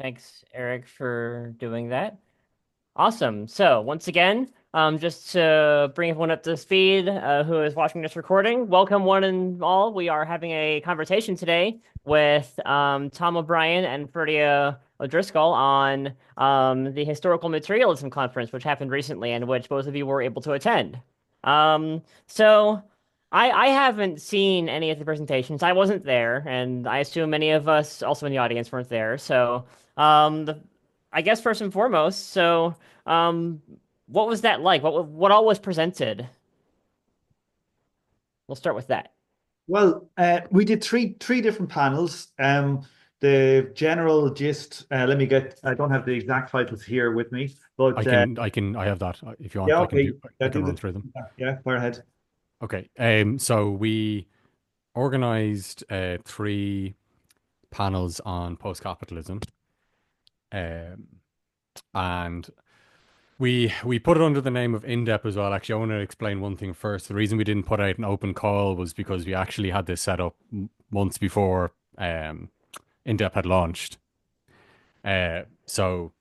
Thanks, Eric, for doing that. Awesome. So, once again, just to bring everyone up to speed, who is watching this recording, welcome one and all. We are having a conversation today with Tom O'Brien and Ferdia O'Driscoll on the Historical Materialism Conference, which happened recently and which both of you were able to attend. So I haven't seen any of the presentations. I wasn't there, and I assume many of us also in the audience weren't there. So the I guess first and foremost, um, what was that like? What all was presented? We'll start with that. Well, we did three different panels. The general gist. Let me get. I don't have the exact titles here with me, I but can, I can, I have that. If you yeah, want, okay. I Yeah, can do run the. through them. Yeah, fire ahead. Okay. So we organized three panels on post-capitalism, um, and we put it under the name of INDEP as well. Actually, I want to explain one thing first. The reason we didn't put out an open call was because we actually had this set up months before INDEP had launched. So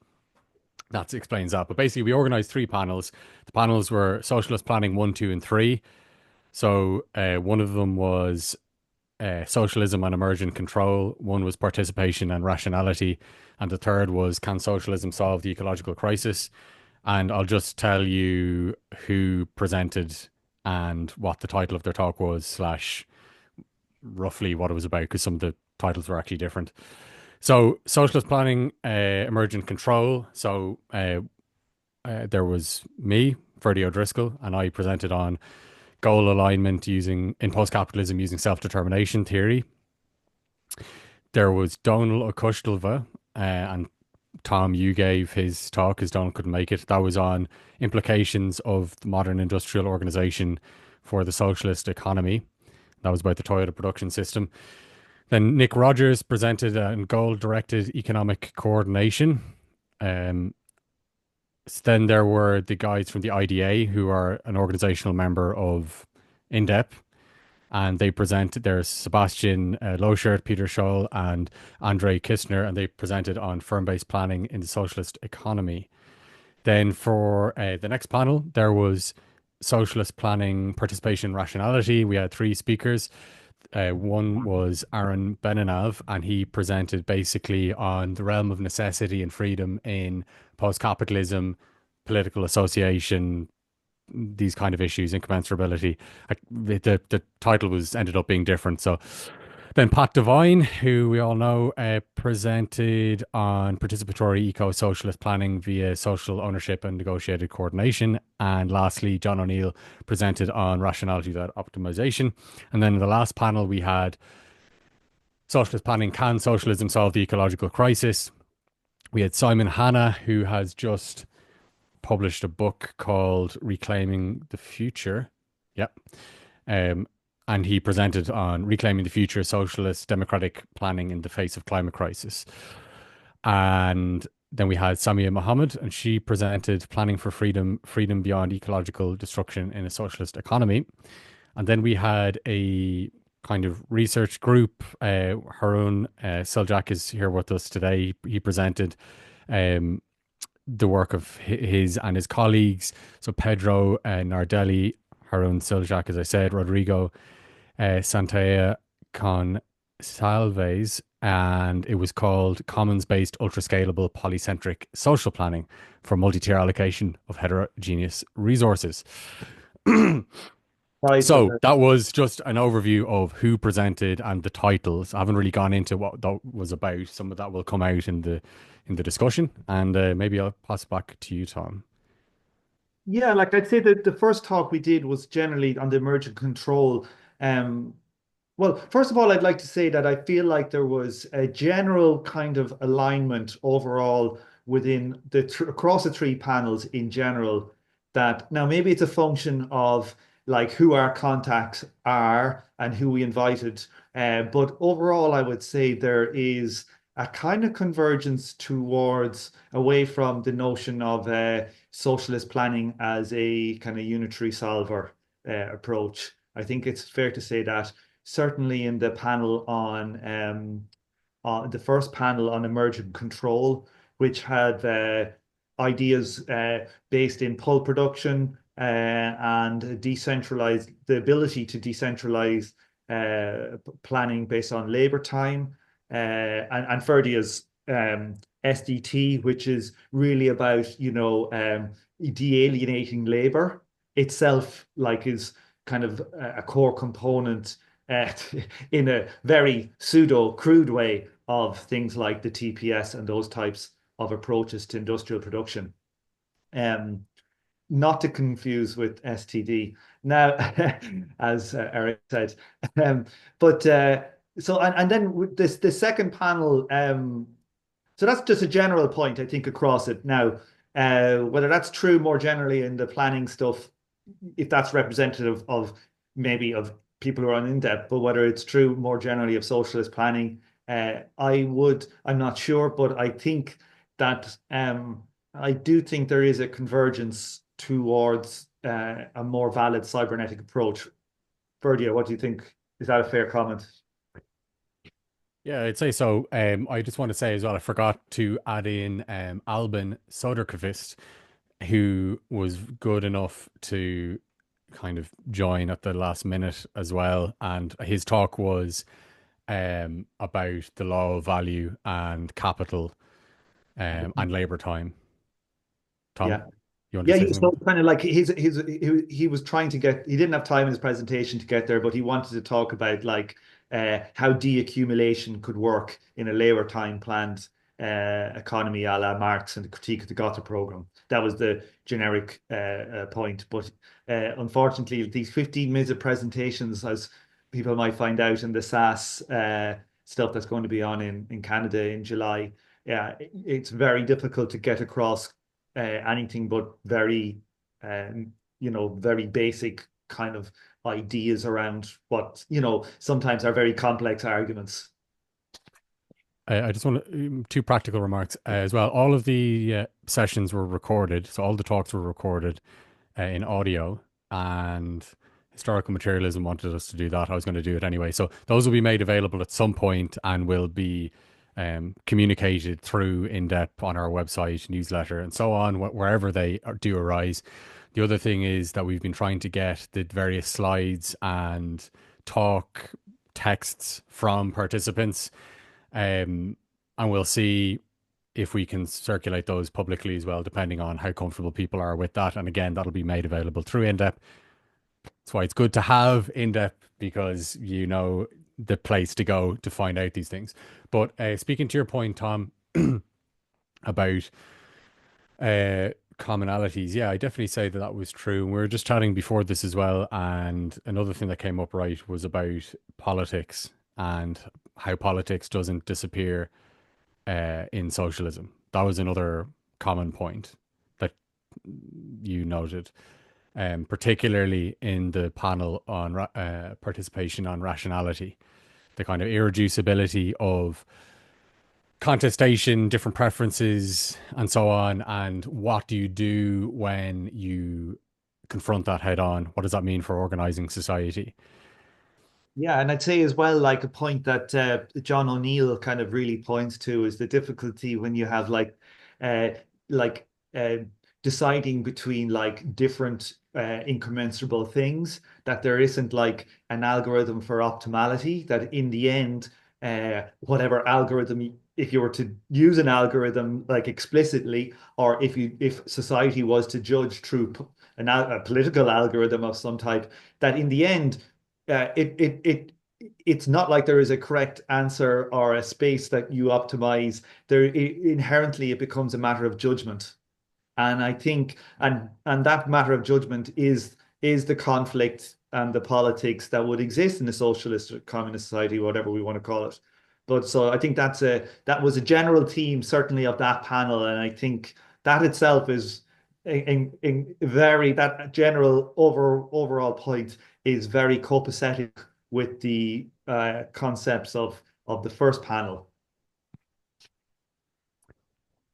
that explains that. But basically, we organized three panels. The panels were Socialist Planning 1, 2, and 3. So one of them was socialism and emergent control. One was participation and rationality. And the third was, can socialism solve the ecological crisis? And I'll just tell you who presented and what the title of their talk was, slash roughly what it was about, because some of the titles were actually different. So, socialist planning, emergent control. So, there was me, Ferdia O'Driscoll, and I presented on goal alignment using in post-capitalism using self-determination theory. There was Donal O'Custalva, and Tom, you gave his talk because Donal couldn't make it. That was on implications of the modern industrial organization for the socialist economy. That was about the Toyota production system. Then Nick Rogers presented on goal-directed economic coordination. Um, then there were the guys from the IDA, who are an organizational member of INDEP, and they presented. There's Sebastian Loschert, Peter Scholl, and Andre Kistner, and they presented on firm-based planning in the socialist economy. Then for the next panel, there was socialist planning, participation, rationality. We had three speakers. One was Aaron Beninav, and he presented basically on the realm of necessity and freedom in post-capitalism, political association, these kind of issues, incommensurability. The title was ended up being different. So then Pat Devine, who we all know, presented on participatory eco-socialist planning via social ownership and negotiated coordination. And lastly, John O'Neill presented on rationality without optimization. And then in the last panel, we had socialist planning, can socialism solve the ecological crisis? We had Simon Hanna, who has just published a book called Reclaiming the Future. Yep. Um, and he presented on reclaiming the future, socialist democratic planning in the face of climate crisis. And then we had Samia Mohammed, and she presented planning for freedom, freedom beyond ecological destruction in a socialist economy. And then we had a kind of research group. Harun Seljak is here with us today. He presented um, the work of his and his colleagues. So Pedro Nardelli, Harun Seljak, as I said, Rodrigo Santea Consalves, and it was called Commons-Based Ultra-Scalable Polycentric Social Planning for Multi-Tier Allocation of Heterogeneous Resources. Right. So that was just an overview of who presented and the titles. I haven't really gone into what that was about. Some of that will come out in the discussion, and maybe I'll pass it back to you, Tom. Yeah, like I'd say that the first talk we did was generally on the emergent control. Um, Well, first of all, I'd like to say that I feel like there was a general kind of alignment overall within the across the three panels in general. That now maybe it's a function of like who our contacts are and who we invited, but overall, I would say there is a kind of convergence towards away from the notion of socialist planning as a kind of unitary solver approach. I think it's fair to say that certainly in the panel the first panel on emergent control, which had ideas based in pulp production and decentralized the ability to decentralize planning based on labor time, and Ferdia's SDT, which is really about de-alienating labor itself, like is kind of a core component uh, in a very pseudo crude way of things like the TPS and those types of approaches to industrial production. Um, Not to confuse with STD. Now, as Eric said, um, but so and then this the second panel. So that's just a general point, I think, across it. Now, whether that's true more generally in the planning stuff, if that's representative of maybe of people who are on INDEP, but whether it's true more generally of socialist planning, I'm not sure, but I think that I do think there is a convergence towards a more valid cybernetic approach. Ferdia, what do you think? Is that a fair comment? Yeah, I'd say so. I just want to say as well, I forgot to add in Albin Soderqvist, who was good enough to kind of join at the last minute as well. And his talk was about the law of value and capital and labor time. Tom, Yeah. you want to Yeah, say he was something? so kind of like he was trying to get he didn't have time in his presentation to get there, but he wanted to talk about like how deaccumulation could work in a labor time planned economy a la Marx and the critique of the Gotha program. That was the generic point. But unfortunately, these 15 minutes of presentations, as people might find out in the SAS stuff that's going to be on in Canada in July, yeah, it's very difficult to get across anything but very, very basic kind of ideas around what, sometimes are very complex arguments. I just want two practical remarks as well. All of the sessions were recorded, so all the talks were recorded in audio, and Historical Materialism wanted us to do that. I was going to do it anyway. So those will be made available at some point and will be communicated through INDEP on our website, newsletter, and so on, wherever they do arise. The other thing is that we've been trying to get the various slides and talk texts from participants, and we'll see if we can circulate those publicly as well, depending on how comfortable people are with that. And again, that'll be made available through INDEP. That's why it's good to have INDEP, because you know the place to go to find out these things. But speaking to your point, Tom, about commonalities, yeah, I definitely say that that was true. And we were just chatting before this as well. And another thing that came up right was about politics and how politics doesn't disappear in socialism. That was another common point that you noted, particularly in the panel on participation on rationality, the kind of irreducibility of contestation, different preferences, and so on. And what do you do when you confront that head on? What does that mean for organizing society? Yeah, and I'd say as well, like a point that John O'Neill kind of really points to is the difficulty when you have uh, like uh, deciding between like different incommensurable things, that there isn't like an algorithm for optimality, that in the end, whatever algorithm, if you were to use an algorithm like explicitly, or if society was to judge through a political algorithm of some type, that in the end it's not like there is a correct answer or a space that you optimize. Inherently it becomes a matter of judgment, and I think and that matter of judgment is the conflict and the politics that would exist in a socialist or communist society, whatever we want to call it. But so I think that was a general theme certainly of that panel, and I think that itself is in very that general overall point is very copacetic with the concepts of the first panel.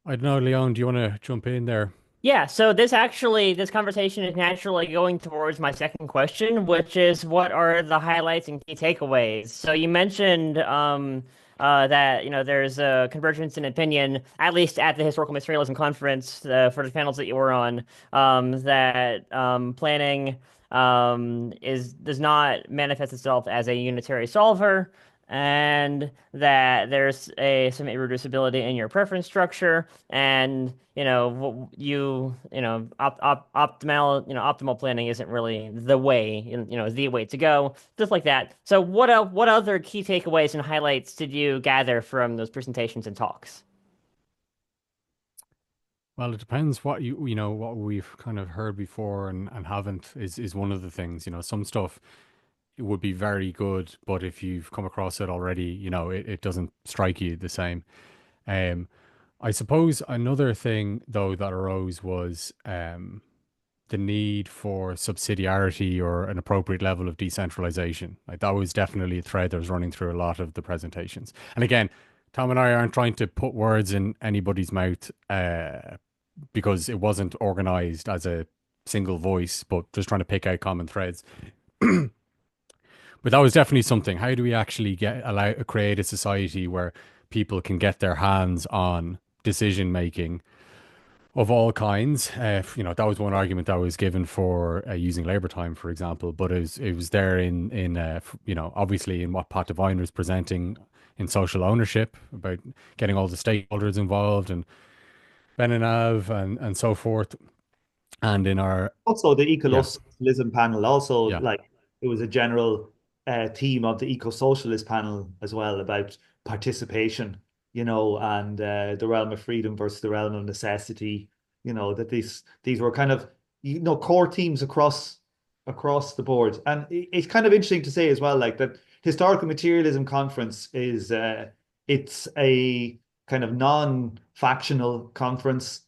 I don't know, Leon, do you want to jump in there? Yeah, so this conversation is naturally going towards my second question, which is what are the highlights and key takeaways? So you mentioned that there's a convergence in opinion, at least at the Historical Materialism conference for the panels that you were on, that planning is does not manifest itself as a unitary solver, and that there's some irreducibility in your preference structure, and optimal planning isn't really the way to go, just like that. So what other key takeaways and highlights did you gather from those presentations and talks? Well, it depends what what we've kind of heard before and haven't is one of the things. Some stuff it would be very good, but if you've come across it already, it doesn't strike you the same. Um, I suppose another thing though that arose was the need for subsidiarity or an appropriate level of decentralization. Like that was definitely a thread that was running through a lot of the presentations. And again, Tom and I aren't trying to put words in anybody's mouth because it wasn't organized as a single voice, but just trying to pick out common threads. But that was definitely something. How do we actually create a society where people can get their hands on decision making of all kinds? That was one argument that was given for using labor time, for example. But it was there obviously in what Pat Devine was presenting in social ownership about getting all the stakeholders involved and Ben and Av and so forth. And in our Also, the yeah eco-socialism panel also yeah like it was a general theme of the eco-socialist panel as well about participation, and the realm of freedom versus the realm of necessity. That these were kind of core themes across the board, and it's kind of interesting to say as well, like that historical materialism conference is it's a kind of non-factional conference.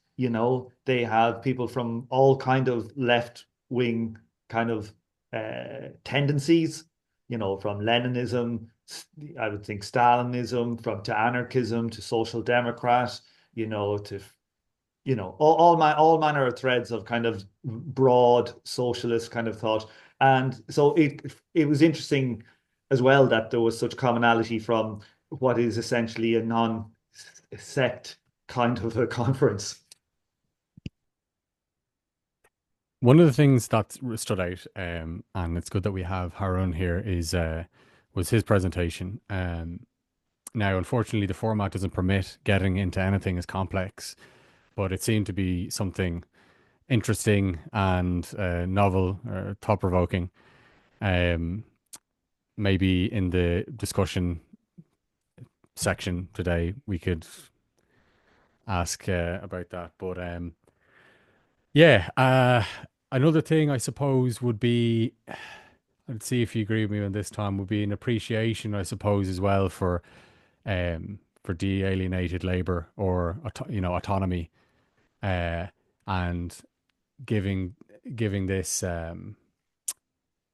They have people from all kind of left wing kind of tendencies, from Leninism, I would think Stalinism, from to anarchism to social democrat, to all manner of threads of kind of broad socialist kind of thought. And so it was interesting as well that there was such commonality from what is essentially a non-sect kind of a conference. One of the things that stood out, and it's good that we have Harun here, was his presentation. Now, unfortunately, the format doesn't permit getting into anything as complex, but it seemed to be something interesting and novel, thought provoking. Um, Maybe in the discussion section today, we could ask about that. But yeah, another thing I suppose would be, I'd see if you agree with me on this, Tom, would be an appreciation, I suppose, as well for de-alienated labor or autonomy, uh, and giving giving this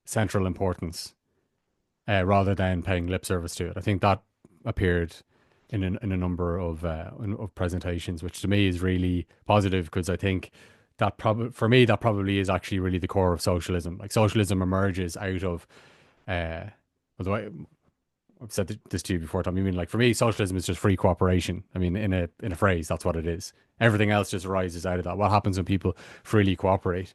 central importance rather than paying lip service to it. I think that appeared in a number of presentations, which to me is really positive because I think that probably for me that probably is actually really the core of socialism. Like socialism emerges out of although I've said this to you before, Tom. I mean, like for me, socialism is just free cooperation. I mean, in a phrase, that's what it is. Everything else just arises out of that. What happens when people freely cooperate?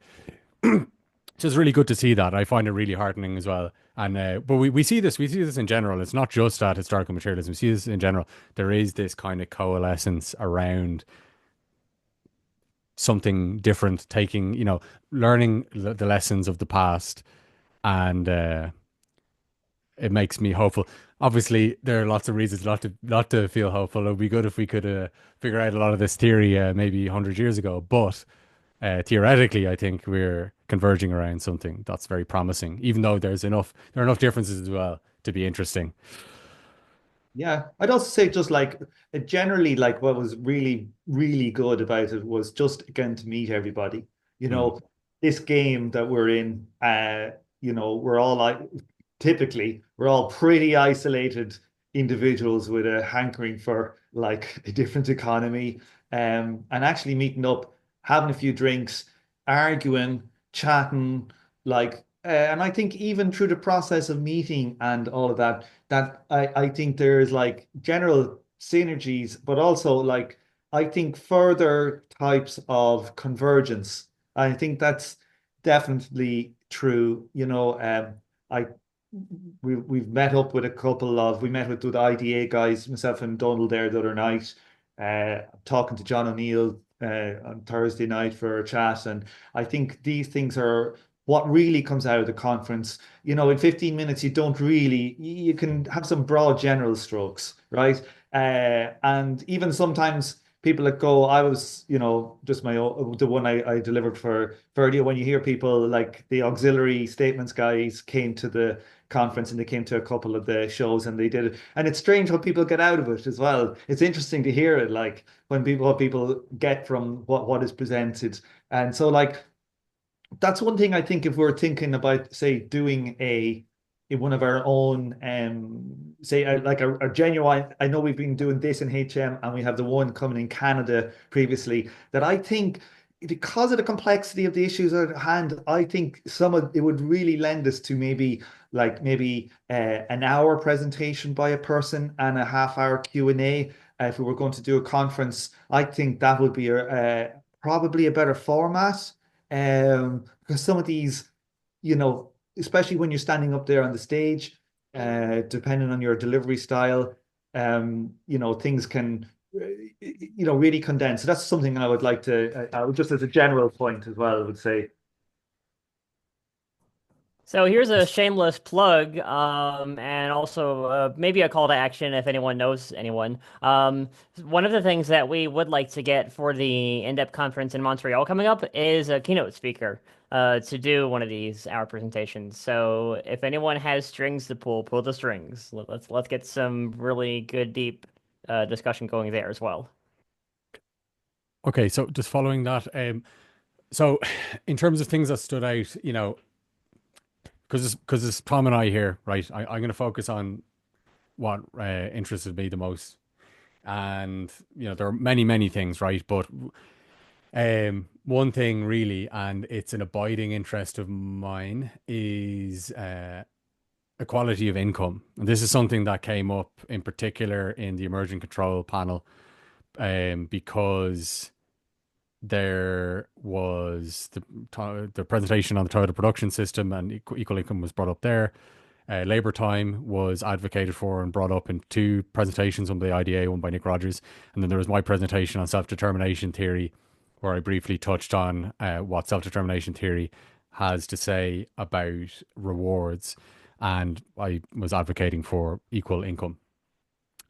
So it's really good to see that. I find it really heartening as well. And but we see this in general. It's not just at historical materialism. We see this in general. There is this kind of coalescence around something different, taking learning the lessons of the past, and it makes me hopeful. Obviously, there are lots of reasons not to feel hopeful. It would be good if we could figure out a lot of this theory maybe 100 years ago, but theoretically, I think we're converging around something that's very promising, even though there are enough differences as well to be interesting. Yeah, I'd also say just like generally, like what was really, really good about it was just again to meet everybody. You Mm, know, this game that we're in, we're all like typically we're all pretty isolated individuals with a hankering for like a different economy, and actually meeting up, having a few drinks, arguing, chatting, like and I think even through the process of meeting and all of that, I think there's like general synergies, but also like I think further types of convergence. I think that's definitely true. I we've met up with a couple of we met with the IDA guys, myself and Donald there the other night, talking to John O'Neill on Thursday night for a chat, and I think these things are what really comes out of the conference. In 15 minutes, you don't really, you can have some broad general strokes, right? And even sometimes people that go, I was, just the one I delivered for Ferdia, when you hear people like the auxiliary statements guys came to the conference and they came to a couple of the shows and they did it. And it's strange what people get out of it as well. It's interesting to hear it, like what people get from what is presented. And so like that's one thing I think if we're thinking about, say, doing in one of our own, say, like a genuine. I know we've been doing this in HM, and we have the one coming in Canada previously. That I think because of the complexity of the issues at hand, I think some of it would really lend us to maybe an hour presentation by a person and a half-hour Q&A. If we were going to do a conference, I think that would be probably a better format. Because some of these, especially when you're standing up there on the stage, depending on your delivery style, things can, really condense. So that's something I would like to, just as a general point as well, I would say. So here's a shameless plug, and also maybe a call to action if anyone knows anyone. One of the things that we would like to get for the INDEP conference in Montreal coming up is a keynote speaker to do one of these hour presentations. So if anyone has strings to pull, pull the strings. Let's get some really good deep discussion going there as well. Okay, so just following that, so in terms of things that stood out, because it's Tom and I here, right? I'm going to focus on what interested me the most, and there are many things, right? But one thing really, and it's an abiding interest of mine, is equality of income. And this is something that came up in particular in the emergent control panel, because there was the presentation on the total production system, and equal income was brought up there. Labour time was advocated for and brought up in two presentations, one by the IDA, one by Nick Rogers. And then there was my presentation on self-determination theory, where I briefly touched on what self-determination theory has to say about rewards. And I was advocating for equal income.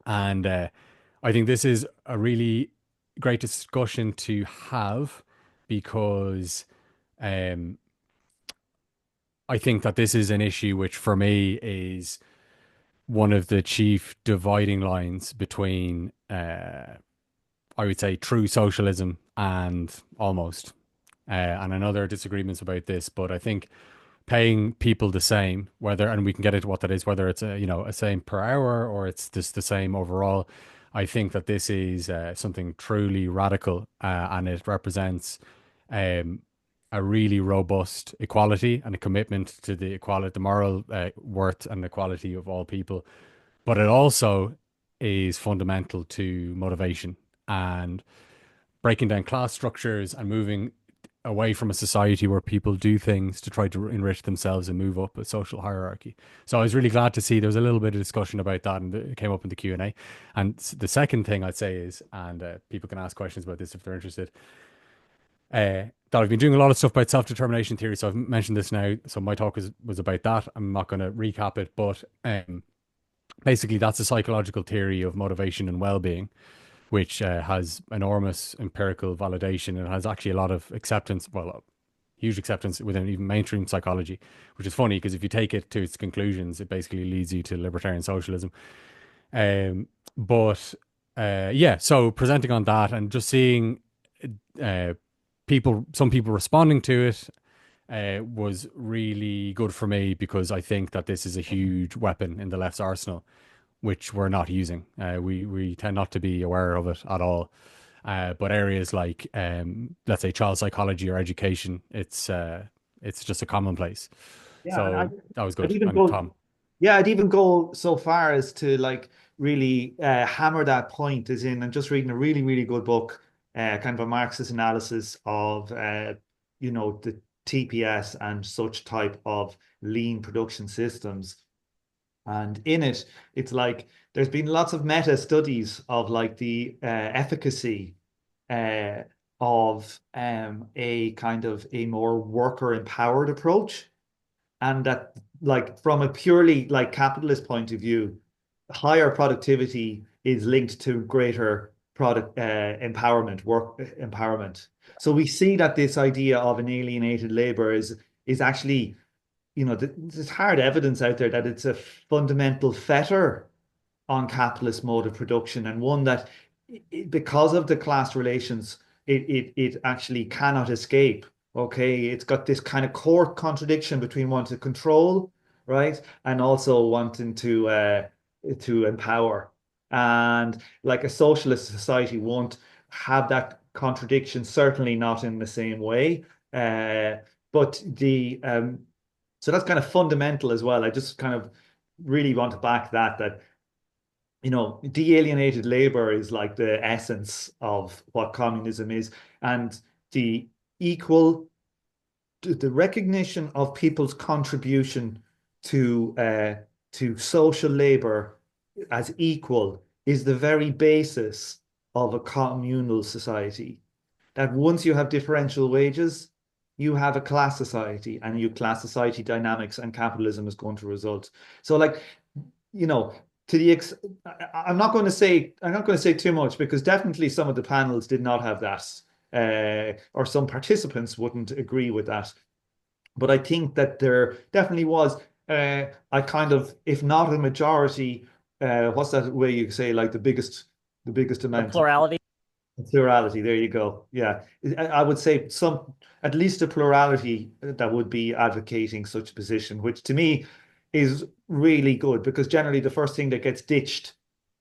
And I think this is a really great discussion to have, because I think that this is an issue which for me is one of the chief dividing lines between, I would say, true socialism and almost. And I know there are disagreements about this, but I think paying people the same, and we can get into what that is, whether it's a same per hour or it's just the same overall. I think that this is something truly radical, and it represents a really robust equality and a commitment to the equality, the moral worth and equality of all people. But it also is fundamental to motivation and breaking down class structures and moving away from a society where people do things to try to enrich themselves and move up a social hierarchy. So I was really glad to see there was a little bit of discussion about that, and it came up in the Q&A. And the second thing I'd say is, and people can ask questions about this if they're interested, that I've been doing a lot of stuff about self-determination theory. So I've mentioned this now. So my talk was about that. I'm not going to recap it, but basically that's a psychological theory of motivation and well-being, which has enormous empirical validation and has actually a lot of acceptance, well, huge acceptance within even mainstream psychology, which is funny because if you take it to its conclusions, it basically leads you to libertarian socialism. But yeah, so presenting on that and just seeing some people responding to it was really good for me, because I think that this is a huge weapon in the left's arsenal, which we're not using. We tend not to be aware of it at all. But areas like, let's say, child psychology or education, it's just a commonplace. Yeah, and So that was I'd good. even And go, Tom. yeah, I'd even go so far as to like really hammer that point, as in, I'm just reading a really, really good book, kind of a Marxist analysis of, the TPS and such type of lean production systems. And in it, it's like there's been lots of meta studies of like the efficacy uh, of a kind of a more worker empowered approach, and that like from a purely like capitalist point of view, higher productivity is linked to greater product empowerment, work empowerment. So we see that this idea of an alienated labor is actually, there's hard evidence out there that it's a fundamental fetter on capitalist mode of production, and one that, because of the class relations, it actually cannot escape. Okay, it's got this kind of core contradiction between wanting to control, right, and also wanting to empower. And like a socialist society won't have that contradiction, certainly not in the same way. But the so that's kind of fundamental as well. I just kind of really want to back that de-alienated labor is like the essence of what communism is, and the equal, the recognition of people's contribution to social labor as equal is the very basis of a communal society. That once you have differential wages, you have a class society, and you class society dynamics and capitalism is going to result. So like, you know, to the ex I'm not going to say too much, because definitely some of the panels did not have that, or some participants wouldn't agree with that. But I think that there definitely was a kind of, if not a majority, what's that way you say, like the biggest The amount. plurality. Plurality, there you go. Yeah. I would say at least a plurality that would be advocating such a position, which to me is really good, because generally the first thing that gets ditched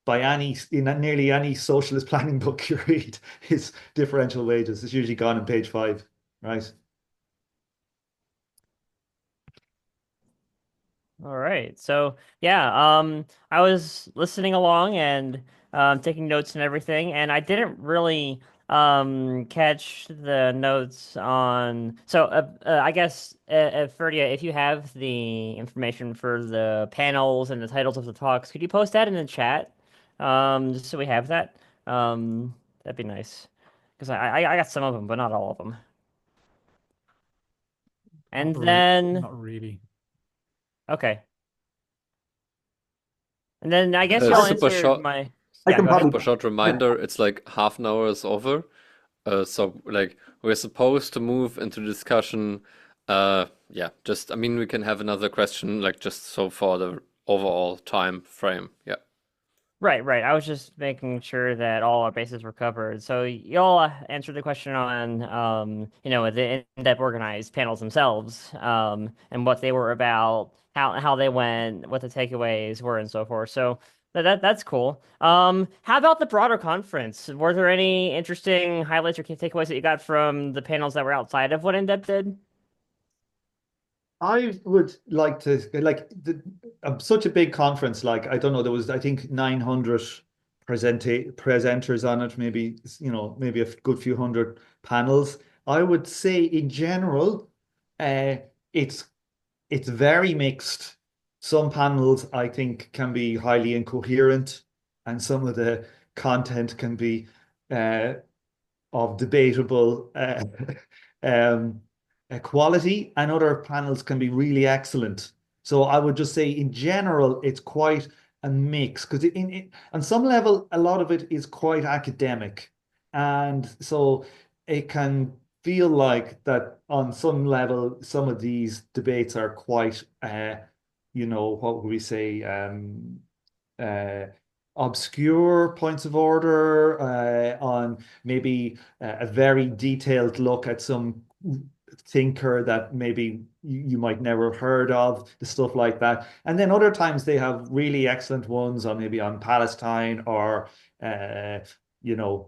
by in nearly any socialist planning book you read is differential wages. It's usually gone on page 5, right? All right. So yeah, I was listening along and taking notes and everything, and I didn't really catch the notes on. So I guess Ferdia, if you have the information for the panels and the titles of the talks, could you post that in the chat? Just so we have that. That'd be nice, because I got some of them, but not all of them. And then Not really. okay. And then I guess A y'all super answered short, my. I Yeah, can go ahead. super probably, short yeah, reminder. It's like half an hour is over. So like we're supposed to move into discussion. Yeah, just I mean we can have another question like just so for the overall time frame. Yeah. Right, right. I was just making sure that all our bases were covered. So y'all answered the question on, the in-depth organized panels themselves, and what they were about, how they went, what the takeaways were, and so forth. So that's cool. How about the broader conference? Were there any interesting highlights or key takeaways that you got from the panels that were outside of what INDEP did? I would like to like such a big conference. Like, I don't know, there was, I think, 900 presenters on it, maybe, maybe a good few hundred panels. I would say in general, uh, it's it's very mixed. Some panels I think can be highly incoherent, and some of the content can be uh, of debatable um, quality, and other panels can be really excellent. So I would just say, in general, it's quite a mix, because on some level, a lot of it is quite academic, and so it can feel like that on some level. Some of these debates are quite, what would we say, uh, obscure points of order, on maybe a very detailed look at some thinker that maybe you might never have heard of, the stuff like that. And then other times they have really excellent ones on maybe on Palestine, or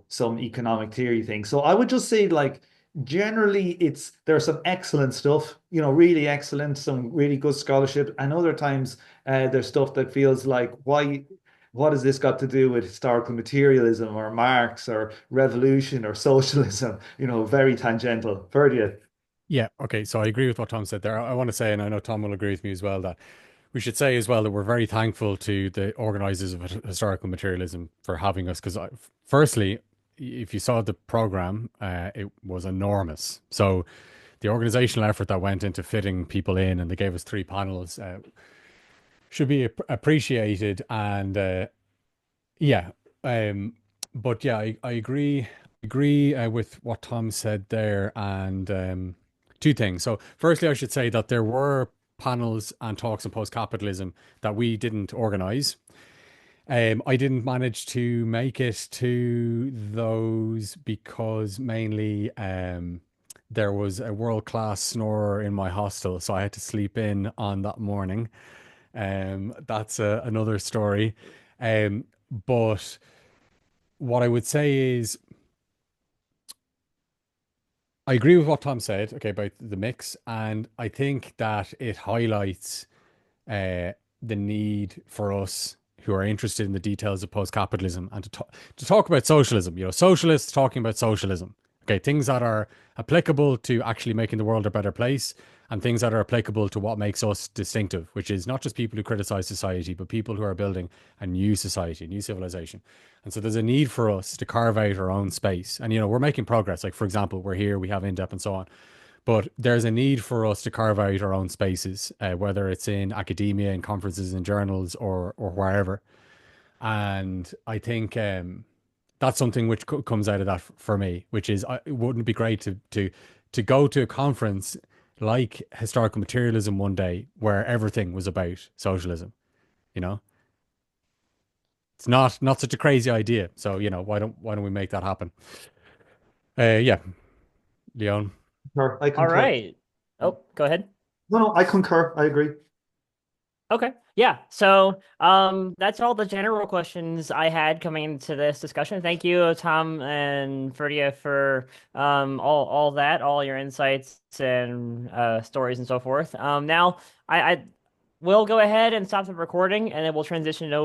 some economic theory thing. So I would just say, like, generally there's some excellent stuff, really excellent, some really good scholarship, and other times there's stuff that feels like, what has this got to do with historical materialism or Marx or revolution or socialism? Very tangential. Ferdia. Yeah, okay. So I agree with what Tom said there. I want to say, and I know Tom will agree with me as well, that we should say as well that we're very thankful to the organizers of historical materialism for having us. Because, firstly, if you saw the program, it was enormous. So the organizational effort that went into fitting people in, and they gave us 3 panels, should be appreciated. And yeah, but yeah, I agree with what Tom said there, and 2 things. So, firstly, I should say that there were panels and talks on post-capitalism that we didn't organize. I didn't manage to make it to those because mainly there was a world-class snorer in my hostel, so I had to sleep in on that morning. That's another story. But what I would say is I agree with what Tom said, okay, about the mix, and I think that it highlights uh, the need for us who are interested in the details of post-capitalism and to talk about socialism. Socialists talking about socialism. Okay, things that are applicable to actually making the world a better place, and things that are applicable to what makes us distinctive, which is not just people who criticize society, but people who are building a new society, a new civilization. And so there's a need for us to carve out our own space. And, we're making progress. Like, for example, we're here, we have INDEP and so on. But there's a need for us to carve out our own spaces, whether it's in academia, in conferences, in journals, or wherever. And I think that's something which comes out of that for me, which is, wouldn't it be great to go to a conference like Historical Materialism one day where everything was about socialism? You know, it's not such a crazy idea. So why don't we make that happen? Yeah, Leon. Sure, I All concur. right. Oh, go ahead. No, I concur. I agree. Okay. Yeah. So, that's all the general questions I had coming into this discussion. Thank you, Tom and Ferdia, for all that, all your insights and stories and so forth. Now I will go ahead and stop the recording, and then we'll transition over